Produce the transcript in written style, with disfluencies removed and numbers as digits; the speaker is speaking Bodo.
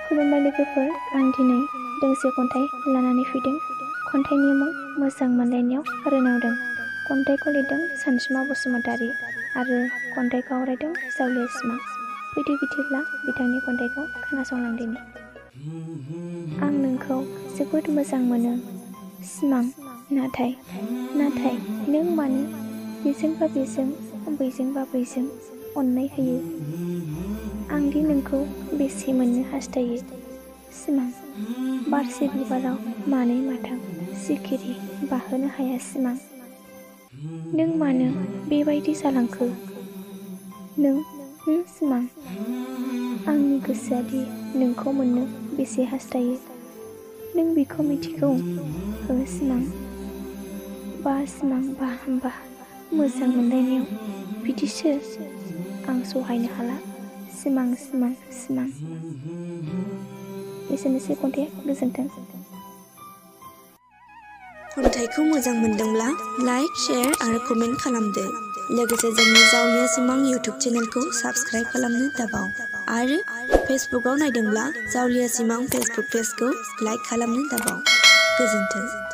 खुलुमबाय लोगोफोर, आं दिनै दोंसे खन्थाइ लानानै फैदों। खन्थाइनि मुं मोजां मोनलायनायाव रोनावदों। खन्थाइखौ लिरदों सानसुमा बसुमतारी आरो खन्थाइखौ आवरायदों जावलिया सिमां। फैदो बिदिब्ला बिथांनि खन्थाइखौ खोनासंलांदिनि। आं नोंखौ जोबोद मोजां मोनो सिमां, नाथाय नों मानो बेजोंबा बेजों बैजोंबा बैजों अननाय होयो। आंदि नोंखौ बेसे मोननो हास्थायो सिमां। बारसे बिबाराव मानै माथाम सिखिरि बाहोनो हाया सिमां। नों मानो बेबायदि जालांखो नों सिमां। आंनि गोसोआदि नोंखौ मोननो बेसे हास्थायो नों बेखौ मिथिगौ हो सिमां। बा सिमां बा मोजां मोनलायनायाव बिदिसो आं सहायनो हाला सिमां सिमां सिमां। एसेनोसै खन्थाइया, गोजोन्थों। खन्थाइखौ मोजां मोनदोंब्ला लाइक, शेयार आरो कमेन्ट खालामदो। लोगोसे जोंनि जावलिया सिमां इउटुब चेनेलखौ साबस्क्राइब खालामनो दाबाव। आरो फेसबुकआव नायदोंब्ला जावलिया सिमां फेसबुक पेजखौ लाइक खालामनो दाबाव। गोजोन्थों।